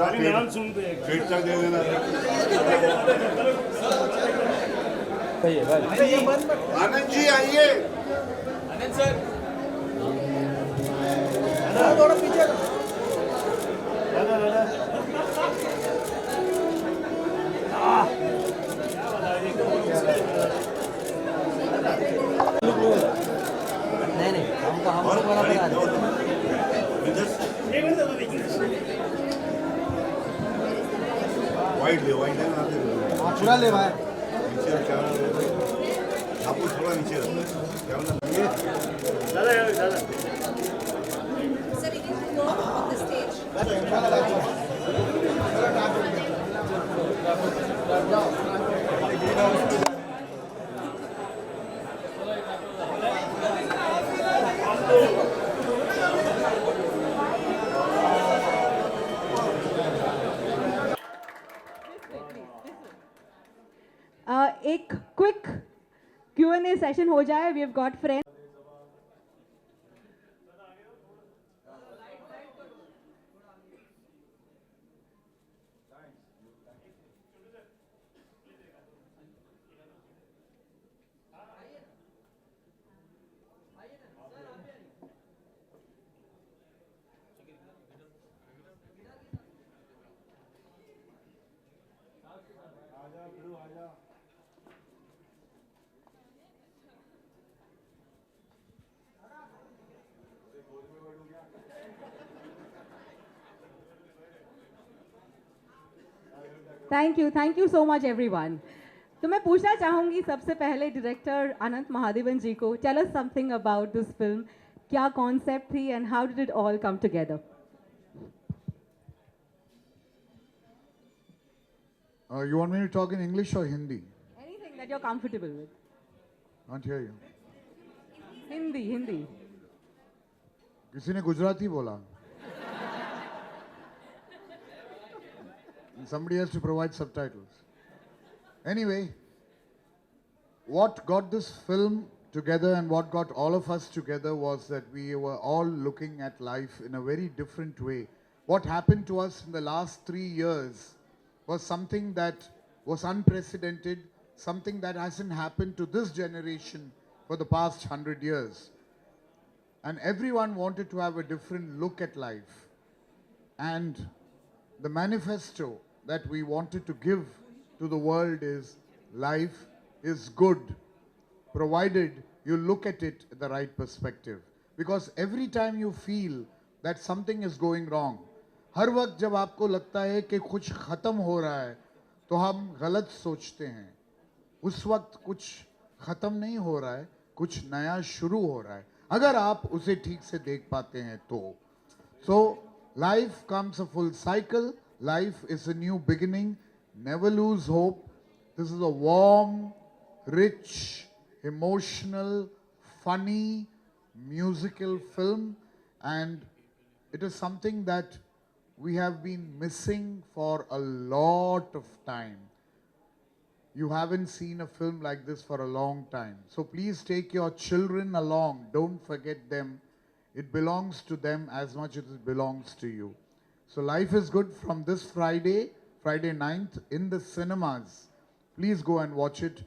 नाम सुनते हैं डेट तक दे देना। आनंद जी आइए। आनंद सर थोड़ा पीछे दादा दादा नहीं हम लोग बराबर आ रहे हैं। वाइट ले ना आप पूरा ले भाई नीचे कैमरा आपको थोड़ा नीचे कैमरा दादा Sir, we can go on the stage. एक क्विक Q&A सेशन हो जाए. We have got friends. Thank you so much everyone. तो मैं पूछना चाहूंगी सबसे पहले डायरेक्टर अनंत महादेवन जी को. Tell us something about this film. क्या कॉन्सेप्ट थी and how did it all come together? You want me to talk in English or Hindi? Anything that you are comfortable with. Can't hear you. Hindi. किसी ने गुजराती बोला. And somebody has to provide subtitles. Anyway, what got this film together and what got all of us together was that we were all looking at life in a very different way. What happened to us in the last 3 years was something that was unprecedented, something that hasn't happened to this generation for the past 100 years. And everyone wanted to have a different look at life. And the manifesto that we wanted to give to the world is life is good, provided you look at it at the right perspective. Because every time you feel that something is going wrong, हर वक्त जब आपको लगता है कि कुछ ख़त्म हो रहा है तो हम गलत सोचते हैं. उस वक्त कुछ ख़त्म नहीं हो रहा है, कुछ नया शुरू हो रहा है, अगर आप उसे ठीक से देख पाते हैं तो. So life comes a full cycle. Life is a new beginning. Never lose hope. This is a warm, rich, emotional, funny, musical film, and it is something that we have been missing for a lot of time. You haven't seen a film like this for a long time. So please take your children along. Don't forget them. It belongs to them as much as it belongs to you. So Life is Good from this Friday, Friday 9th in the cinemas. Please go and watch it.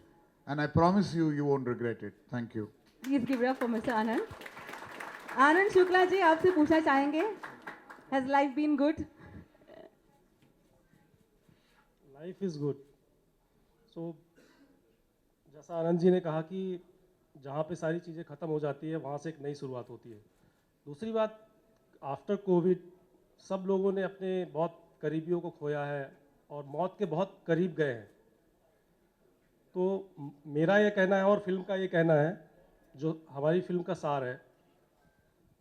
And I promise you, you won't regret it. Thank you. Please give it up for mister Anand. Anand Shukla ji, आपसे पूछना चाहेंगे, has life been good? Life is good. So जैसा आनंद जी ने कहा कि जहाँ पे सारी चीज़ें ख़त्म हो जाती है वहाँ से एक नई शुरुआत होती है. दूसरी बात, आफ्टर कोविड सब लोगों ने अपने बहुत करीबियों को खोया है और मौत के बहुत करीब गए हैं. तो मेरा ये कहना है और फिल्म का ये कहना है, जो हमारी फिल्म का सार है,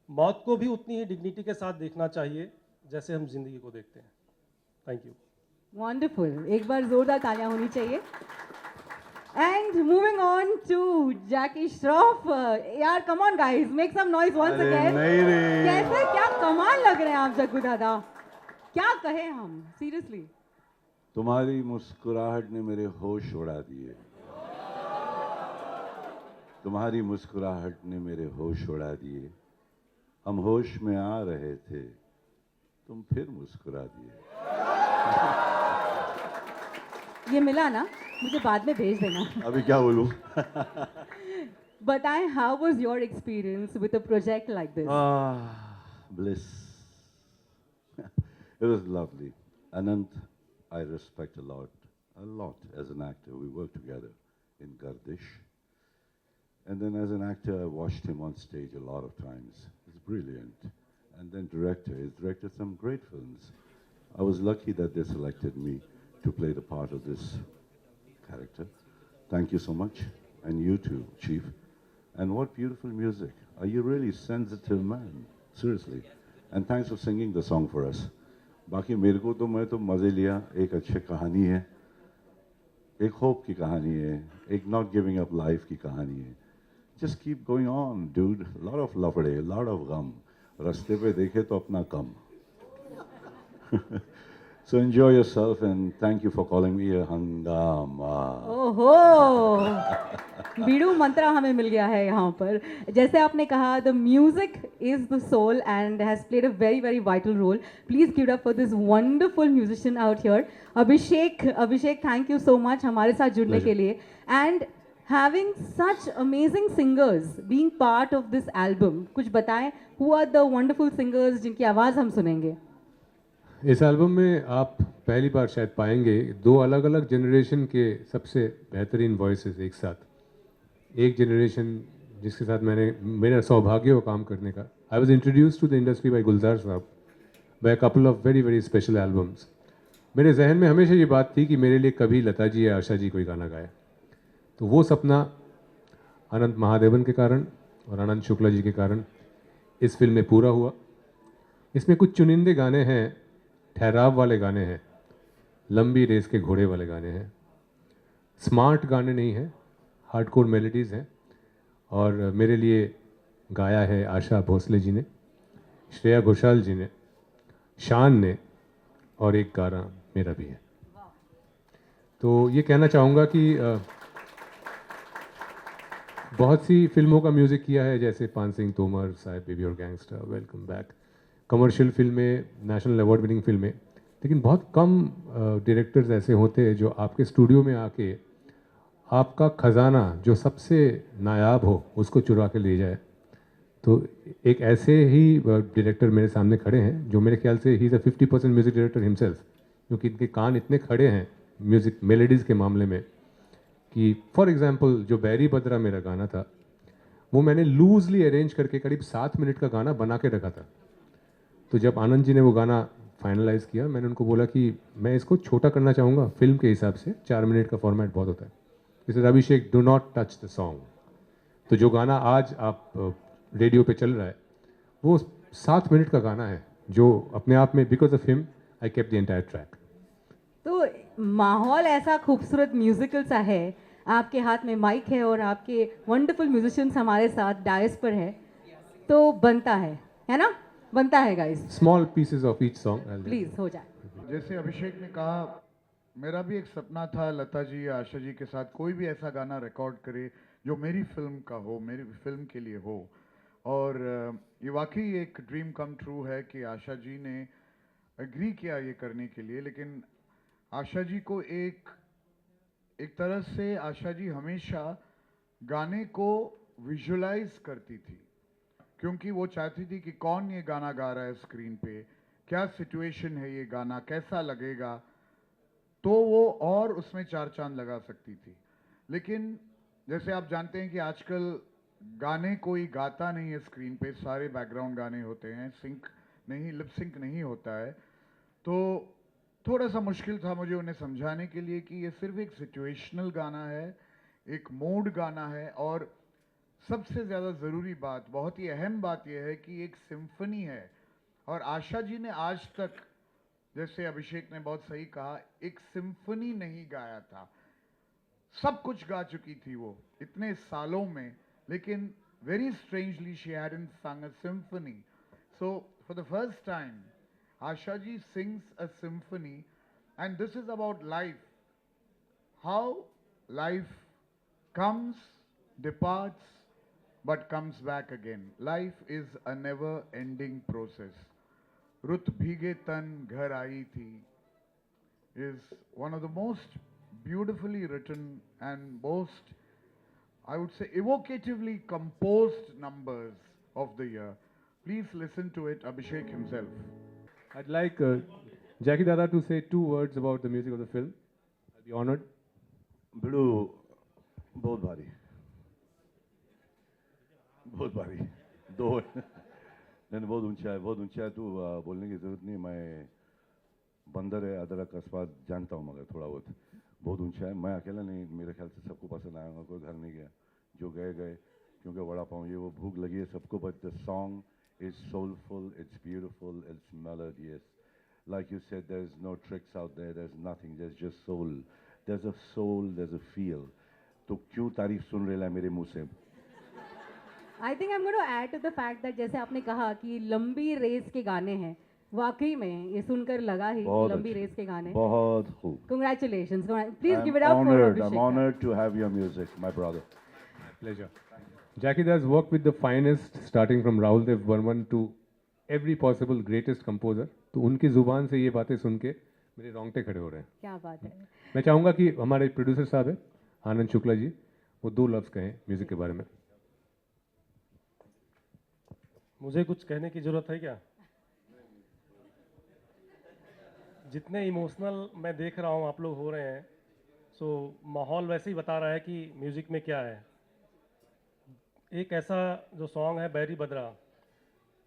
मौत को भी उतनी ही डिग्निटी के साथ देखना चाहिए जैसे हम जिंदगी को देखते हैं. Thank you. वंडरफुल. एक बार जोरदार तालियां होनी चाहिए. And moving on to Jackie Shroff. यार come on guys, make some noise once again. नहीं रे, कैसे, क्या कमाल लग रहे हैं आप जग्गू दादा. क्या कहे हम, सीरियसली. तुम्हारी मुस्कुराहट ने मेरे होश उड़ा दिए. तुम्हारी मुस्कुराहट ने मेरे होश उड़ा दिए. हम होश में आ रहे थे, तुम फिर मुस्कुरा दिए। ये मिला ना, मुझे बाद में भेज देना। अभी क्या बोलूं? बताएं, how was your experience with a project like this? Bliss. It was lovely. Anant, I respect a lot as an actor. We worked together in Gardish. And then as an actor, I watched him on stage a lot of times. He's brilliant. And then director, he's directed some great films. I was lucky that they selected me to play the part of this character. Thank you so much. And you too, Chief. And what beautiful music. Are you really sensitive man? Seriously. And thanks for singing the song for us. बाकी मेरे को तो मैं तो मज़े लिया. एक अच्छी कहानी है, एक होप की कहानी है, एक not giving up life की कहानी है. Just keep going on, dude. A lot of लफड़े, a lot of गम. रास्ते पे देखे तो अपना कम. So enjoy yourself and thank you for calling me a hangama. ओहो, बीड़ू मंत्रा हमें मिल गया है यहाँ पर. जैसे आपने कहा, the music is the soul and has played a very very vital role. Please give it up for this wonderful musician out here, Abhishek, thank you so much हमारे साथ जुड़ने के लिए. And having such amazing singers being part of this album, कुछ बताएं, who are the wonderful singers जिनकी आवाज़ हम सुनेंगे? इस एल्बम में आप पहली बार शायद पाएंगे दो अलग अलग जनरेशन के सबसे बेहतरीन वॉइसेस एक साथ. एक जनरेशन जिसके साथ मेरा सौभाग्य हो काम करने का. I was introduced to the industry by Gulzar साहब by couple of very very special albums. मेरे जहन में हमेशा ये बात थी कि मेरे लिए कभी लता जी या आशा जी कोई गाना गाए. तो वो सपना अनंत महादेवन के कारण और अनंत शुक्ला जी के कारण इस फिल्म में पूरा हुआ. इसमें कुछ चुनिंदे गाने हैं, ठहराव वाले गाने हैं, लंबी रेस के घोड़े वाले गाने हैं. स्मार्ट गाने नहीं हैं, हार्डकोर मेलोडीज़ हैं. और मेरे लिए गाया है आशा भोसले जी ने, श्रेया घोषाल जी ने, शान ने, और एक गाना मेरा भी है. तो ये कहना चाहूँगा कि बहुत सी फिल्मों का म्यूज़िक किया है, जैसे पान सिंह तोमर, साहिब बेबी और गैंगस्टर, वेलकम बैक, कमर्शियल फिल्में, नेशनल अवार्ड विनिंग फिल्में. लेकिन बहुत कम डायरेक्टर्स ऐसे होते हैं जो आपके स्टूडियो में आके आपका ख़जाना जो सबसे नायाब हो उसको चुरा के ले जाए. तो एक ऐसे ही डायरेक्टर मेरे सामने खड़े हैं जो मेरे ख्याल से he is a 50% music director himself, क्योंकि इनके कान इतने खड़े हैं म्यूज़िक मेलोडीज़ के मामले में कि फॉर एग्जांपल जो बैरी बद्रा मेरा गाना था वो मैंने लूजली अरेंज करके करीब 7 मिनट का गाना बना के रखा था. तो जब आनंद जी ने वो गाना फाइनलाइज़ किया, मैंने उनको बोला कि मैं इसको छोटा करना चाहूँगा फिल्म के हिसाब से, 4 मिनट का फॉर्मेट बहुत होता है. जैसे Abhishek, do not touch the song. तो जो गाना आज आप रेडियो पे चल रहा है वो 7 मिनट का गाना है, जो अपने आप में because of him I kept the entire track. तो माहौल ऐसा खूबसूरत म्यूजिकल सा है, आपके हाथ में माइक है और आपके वंडरफुल म्यूजिशियंस हमारे साथ डायस पर है, तो बनता है ना, बनता है guys. Small pieces of each song please हो जाए. जैसे अभिषेक ने कहा, मेरा भी एक सपना था लता जी या आशा जी के साथ कोई भी ऐसा गाना रिकॉर्ड करे जो मेरी फिल्म का हो, मेरी फिल्म के लिए हो. और ये वाकई एक ड्रीम कम ट्रू है कि आशा जी ने एग्री किया ये करने के लिए. लेकिन आशा जी को एक तरह से आशा जी हमेशा गाने को विजुलाइज करती थी, क्योंकि वो चाहती थी कि कौन ये गाना गा रहा है स्क्रीन पे, क्या सिचुएशन है, ये गाना कैसा लगेगा, तो वो और उसमें 4 चांद लगा सकती थी. लेकिन जैसे आप जानते हैं कि आजकल गाने कोई गाता नहीं है स्क्रीन पे, सारे बैकग्राउंड गाने होते हैं, सिंक नहीं, लिप सिंक नहीं होता है. तो थोड़ा सा मुश्किल था मुझे उन्हें समझाने के लिए कि ये सिर्फ एक सिचुएशनल गाना है, एक मूड गाना है. और सबसे ज़्यादा ज़रूरी बात, बहुत ही अहम बात यह है कि एक सिम्फनी है. और आशा जी ने आज तक, जैसे अभिषेक ने बहुत सही कहा, एक सिम्फनी नहीं गाया था. सब कुछ गा चुकी थी वो इतने सालों में, लेकिन very strangely she hadn't sung a symphony. So for the first time Asha ji sings a symphony, and this is about life, how life comes, departs, but comes back again. Life is a never ending process. रुत भीगे तन घर आई थी is one of the most beautifully written and most, I would say, evocatively composed numbers of the year. Please listen to it, Abhishek himself. I'd like Jackie Dada to say two words about the music of the film. I'll be honored. बिड़ू बहुत भारी, बहुत भारी, दो नहीं बहुत ऊंचा है, बहुत ऊंचा है। तू बोलने की जरूरत नहीं, मैं बंदर है अदरक का स्वाद जानता हूँ, मगर थोड़ा बहुत बहुत ऊंचा है। मैं अकेला नहीं, मेरे ख्याल से सबको पसंद आएगा। कोई घर नहीं गया, जो गए गए, क्योंकि वड़ा पाव ये वो भूख लगी है सबको। But the song is soulful, it's beautiful, it's melodious. Like you said, there's no tricks out there, there's nothing, there's just soul. There's a soul, there's a feel. तो क्यों तारीफ सुन रहे है मेरे मुंह से? I think I am going to add to the fact that जैसे आपने कहा कि लंबी रेस के गाने हैं, वाकई में ये सुनकर लगा ही कि लंबी रेस के गाने। बहुत खूब। Congratulations. Please give it up for Abhishek. I'm honored to have your music, my brother. Pleasure. Jackie Dada has worked with the finest, starting from Rahul Dev Burman to every possible greatest composer. तो उनकी जुबान से ये बातें सुन के मेरे रोंगटे खड़े हो रहे हैं। क्या बात है। मैं चाहूँगा कि हमारे प्रोड्यूसर साहब है आनंद शुक्ला जी, वो दो लफ्ज़ कहें म्यूजिक के बारे में। मुझे कुछ कहने की ज़रूरत है क्या? जितने इमोशनल मैं देख रहा हूँ आप लोग हो रहे हैं, सो माहौल वैसे ही बता रहा है कि म्यूज़िक में क्या है। एक ऐसा जो सॉन्ग है बैरी बदरा,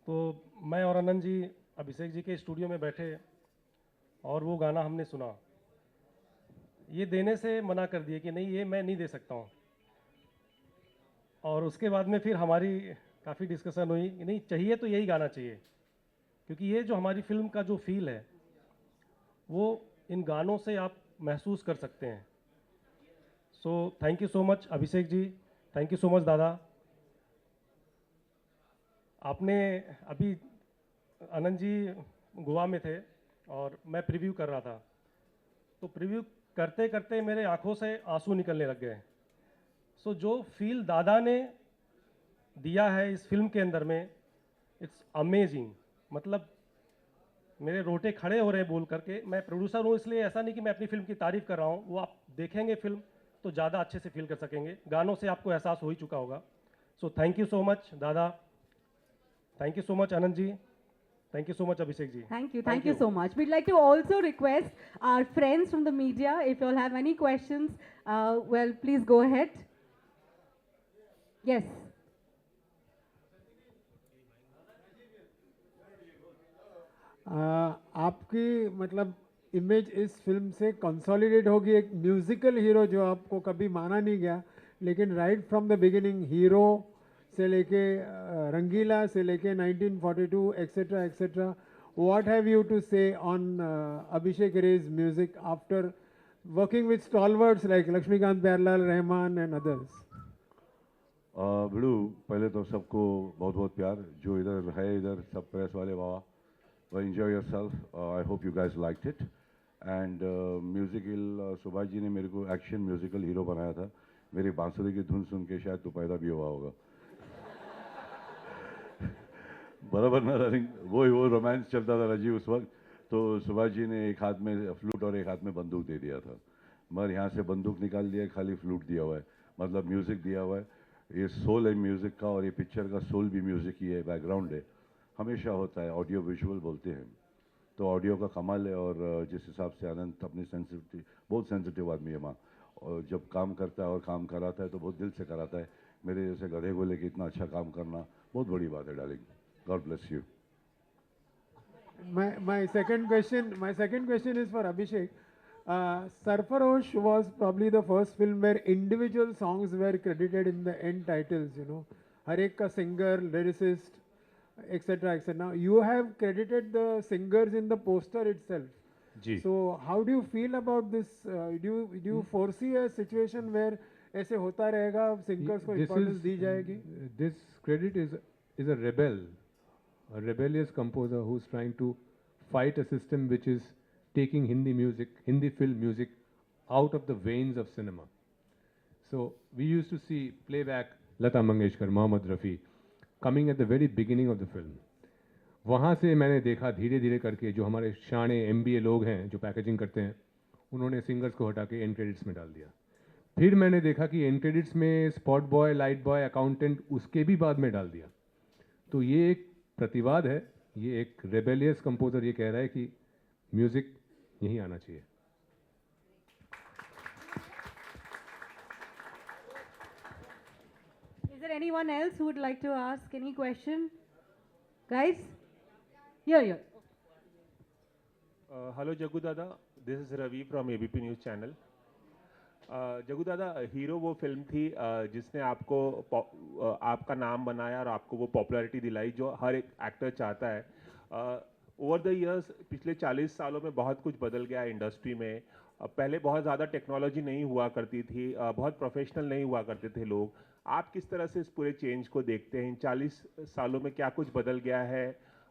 तो मैं और आनंद जी अभिषेक जी के स्टूडियो में बैठे और वो गाना हमने सुना। ये देने से मना कर दिए कि नहीं, ये मैं नहीं दे सकता हूँ। और उसके बाद में फिर हमारी काफ़ी डिस्कशन हुई कि नहीं, चाहिए तो यही गाना चाहिए, क्योंकि ये जो हमारी फिल्म का जो फील है वो इन गानों से आप महसूस कर सकते हैं। So thank you so much Abhishek ji, thank you so much दादा। आपने अभी आनंद जी गोवा में थे और मैं प्रीव्यू कर रहा था, तो प्रीव्यू करते करते मेरे आंखों से आंसू निकलने लग गए। सो जो फील दादा ने दिया है इस फिल्म के अंदर में, इट्स अमेजिंग। मतलब मेरे रोटे खड़े हो रहे हैं बोल करके। मैं प्रोड्यूसर हूँ, इसलिए ऐसा नहीं कि मैं अपनी फिल्म की तारीफ कर रहा हूँ, वो आप देखेंगे फिल्म तो ज़्यादा अच्छे से फील कर सकेंगे। गानों से आपको एहसास हो ही चुका होगा। So thank you so much दादा, thank you so much Anand ji, thank you so much Abhishek ji. Thank you so much. We'd like to also request our friends from the media, if you all have any questions, well, please go ahead. Yes. आपकी मतलब image इस film से consolidate होगी, एक musical hero जो आपको कभी माना नहीं गया, लेकिन right from the beginning Hero से लेके रंगीला से लेके 1942 etcetera etcetera. What have you to say on Abhishek Ray's music after working with stalwarts like Laxmikant Pyarelal, Rahman and others? बिड़ू, पहले तो सबको बहुत बहुत प्यार। जो इधर है, इधर सब प्रेस वाले बाबा, enjoy yourself. I hope you guys liked it. And musical Subhash ji ने मेरे को एक्शन म्यूजिकल हीरो बनाया था। मेरी बांसुरी की धुन सुन के शायद तो पैदा भी हुआ होगा। बराबर ना डार्लिंग? वो रोमांस चलता था राजीव उस वक्त, तो सुभाष जी ने एक हाथ में फ्लूट और एक हाथ में बंदूक दे दिया था। मगर यहाँ से बंदूक निकाल दिया, खाली फ्लूट दिया हुआ है, मतलब म्यूज़िक दिया हुआ है। ये सोल है म्यूज़िक का, और ये पिक्चर का सोल भी म्यूज़िक ही है, बैकग्राउंड है। हमेशा होता है, ऑडियो विजुअल बोलते हैं, तो ऑडियो का कमाल है। और जिस हिसाब से आनंद अपनी सेंसिटिव, बहुत सेंसिटिव आदमी है माँ, और जब काम करता है और काम कराता है तो बहुत दिल से कराता है। मेरे जैसे गधे को लेके इतना अच्छा काम करना बहुत बड़ी बात है darling. God bless you. My second question is for Abhishek. Sarfarosh was probably the first film where individual songs were credited in the end titles, you know. Har ek ka singer, lyricist, etc. etc. Now you have credited the singers in the poster itself. जी. So how do you feel about this? Do you foresee a situation where ऐसे होता रहेगा, singers को importance दी जाएगी? This credit is a rebellious composer who's trying to fight a system which is taking Hindi film music out of the veins of cinema. So we used to see playback Lata Mangeshkar, Mohammed Rafi coming at the very beginning of the film. वहाँ से मैंने देखा धीरे धीरे करके जो हमारे शाणे MBA लोग हैं जो पैकेजिंग करते हैं, उन्होंने सिंगर्स को हटा के एंड क्रेडिट्स में डाल दिया। फिर मैंने देखा कि एंड क्रेडिट्स में spot boy, light boy, accountant उसके भी बाद में डाल दिया। तो ये एक प्रतिवाद है, ये एक रेबेलियस कंपोजर ये कह रहा है कि म्यूज़िक यहीं आना चाहिए। Is there anyone else who would like to ask any question? Guys? Here. Hello Jagu Dada, this is Ravi from ABP News Channel. जगू दादा, हीरो वो फिल्म थी जिसने आपको आपका नाम बनाया और आपको वो पॉपुलैरिटी दिलाई जो हर एक एक्टर चाहता है। ओवर द इयर्स पिछले 40 सालों में बहुत कुछ बदल गया इंडस्ट्री में। पहले बहुत ज़्यादा टेक्नोलॉजी नहीं हुआ करती थी, बहुत प्रोफेशनल नहीं हुआ करते थे लोग। आप किस तरह से इस पूरे चेंज को देखते हैं? इन 40 सालों में क्या कुछ बदल गया है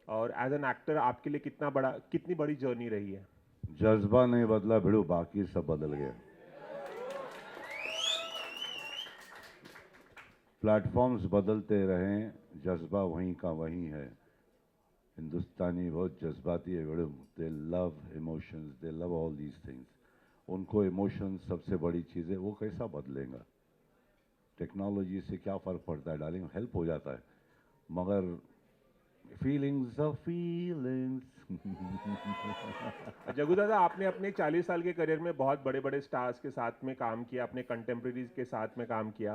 और एज एन एक्टर आपके लिए कितनी बड़ी जर्नी रही है? जज्बा नहीं बदला भिड़ू, बाकी सब बदल गया। प्लेटफॉर्म्स बदलते रहें, जज्बा वहीं का वहीं है। हिंदुस्तानी बहुत जज्बाती है भिड़ू, they love emotions, they love all these things. उनको इमोशंस सबसे बड़ी चीज़ है, वो कैसा बदलेगा? टेक्नोलॉजी से क्या फ़र्क पड़ता है डार्लिंग, हेल्प हो जाता है, मगर फीलिंग्स ऑफ फीलिंग्स। जगू दादा, आपने अपने 40 साल के करियर में बहुत बड़े बड़े स्टार्स के साथ में काम किया, अपने कंटेम्प्रेरीज के साथ में काम किया।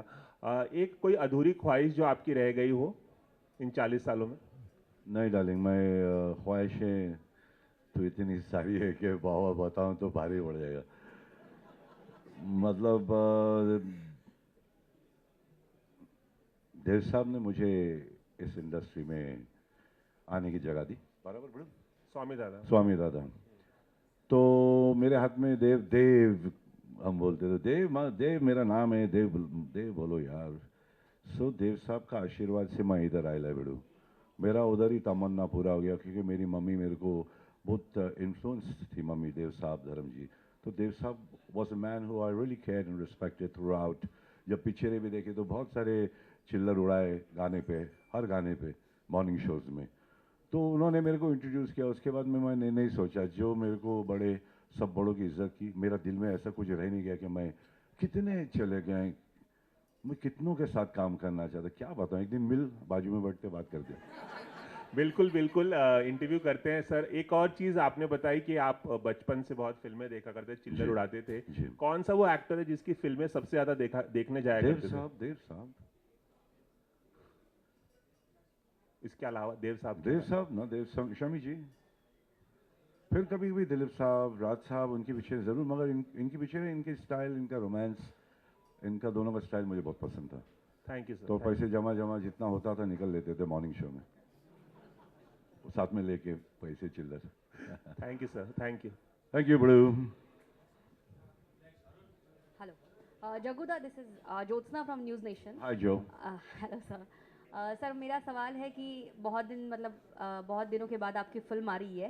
एक कोई अधूरी ख्वाहिश जो आपकी रह गई हो इन 40 सालों में? नहीं डार्लिंग, मैं ख्वाहिशें तो इतनी सारी है कि बहुत बताऊं तो भारी पड़ जाएगा। मतलब देव साहब ने मुझे इस इंडस्ट्री में आने की जगह दी, बराबर बड़े स्वामी दादा। तो मेरे हाथ में देव हम बोलते थे, देव मेरा नाम है, देव बोलो यार। सो देव साहब का आशीर्वाद से मैं इधर आया बेड़ू। मेरा उधर ही तमन्ना पूरा हो गया, क्योंकि मेरी मम्मी मेरे को बहुत इन्फ्लुएंस थी, मम्मी देव साहब धर्म जी। तो देव साहब was a man who I really cared and respected throughout. जब पिक्चरें भी देखे तो बहुत सारे चिल्लर उड़ाए गाने पे, हर गाने पे, मॉर्निंग शोज में। तो उन्होंने मेरे को इंट्रोड्यूस किया। उसके बाद में मैंने नहीं सोचा, जो मेरे को सब बड़ों की इज्जत की। मेरा दिल में ऐसा कुछ रह नहीं गया कि मैं कितने चले गए, मैं कितनों के साथ काम करना चाहता। क्या बताऊँ, एक दिन मिल बाजू में बैठ के बात करते हैं। बिल्कुल इंटरव्यू करते हैं सर। एक और चीज़ आपने बताई कि आप बचपन से बहुत फिल्में देखा करते, चिल्लर उड़ाते थे। कौन सा वो एक्टर है जिसकी फिल्में सबसे ज़्यादा देखने जाया करते थे? देव साहब। इसके अलावा देव साहब शमी जी, फिर कभी कभी दिलीप साहब, राज साहब, उनकी पिक्चर ज़रूर, मगर इनकी पिक्चर, इनकी स्टाइल, इनका रोमांस, इनका दोनों का स्टाइल मुझे बहुत पसंद था। Thank you sir. तो पैसे जमा जितना होता था निकल लेते थे मॉर्निंग शो में, साथ में लेके पैसे चिल्लर। Thank you sir, thank you बड़ू। Hello Jagguda, this is Jyotsna from News Nation. Hi जो। Hello sir. सर मेरा सवाल है कि बहुत दिनों के बाद आपकी फिल्म आ रही है।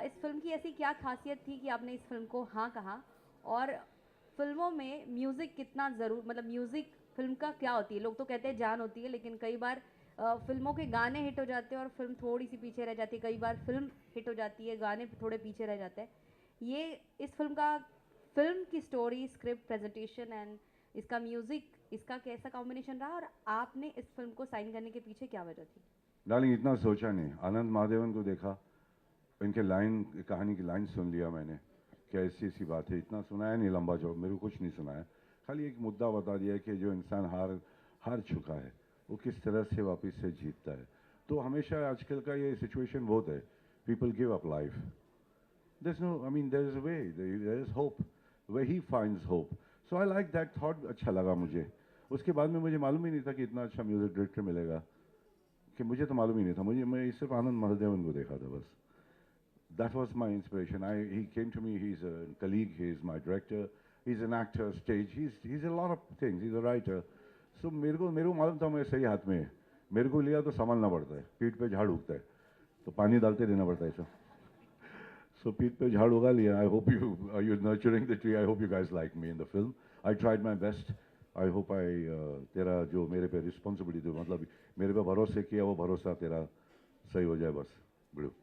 इस फिल्म की ऐसी क्या खासियत थी कि आपने इस फिल्म को हाँ कहा? और फिल्मों में म्यूज़िक कितना म्यूज़िक फिल्म का क्या होती है? लोग तो कहते हैं जान होती है, लेकिन कई बार फिल्मों के गाने हिट हो जाते हैं और फिल्म थोड़ी सी पीछे रह जाती है। कई बार फिल्म हिट हो जाती है, गाने थोड़े पीछे रह जाते हैं। ये इस फिल्म की स्टोरी, स्क्रिप्ट, प्रेजेंटेशन एंड इसका म्यूज़िक, इसका कैसा कॉम्बिनेशन रहा और आपने इस फिल्म को साइन करने के पीछे क्या वजह थी? डार्लिंग, इतना सोचा नहीं। आनंद महादेवन को देखा, इनके कहानी की लाइन सुन लिया मैंने कि ऐसी ऐसी बात है। इतना सुनाया नहीं लंबा जो, मेरे को कुछ नहीं सुनाया, खाली एक मुद्दा बता दिया कि जो इंसान हार चुका है वो किस तरह से वापस से जीतता है। तो हमेशा आजकल का ये सिचुएशन बहुत है, people give up life, there is a way, there is hope, way he finds hope. So I like that thought, अच्छा लगा मुझे। उसके बाद में मुझे मालूम ही नहीं था कि इतना अच्छा म्यूजिक डायरेक्टर मिलेगा, कि मुझे तो मालूम ही नहीं था। मैं सिर्फ आनंद महादेवन को देखा था बस। That was my inspiration. He came to me. He's a colleague. He's my director. He's an actor, stage. He's a lot of things. He's a writer. So मेरे को मालूम था मैं सही हाथ में है। मेरे को लिया तो संभालना पड़ता है, पीठ पे झाड़ उगता है तो पानी डालते रहना पड़ता है ऐसा। So पीठ पे झाड़ उगा लिया। I hope you're nurturing the tree. I hope you guys like me in the film. I tried my best. I hope तेरा जो मेरे पे रिस्पॉन्सिबिलिटी, मतलब मेरे पे भरोसे किया वो भरोसा तेरा सही हो जाए बस वीडियो।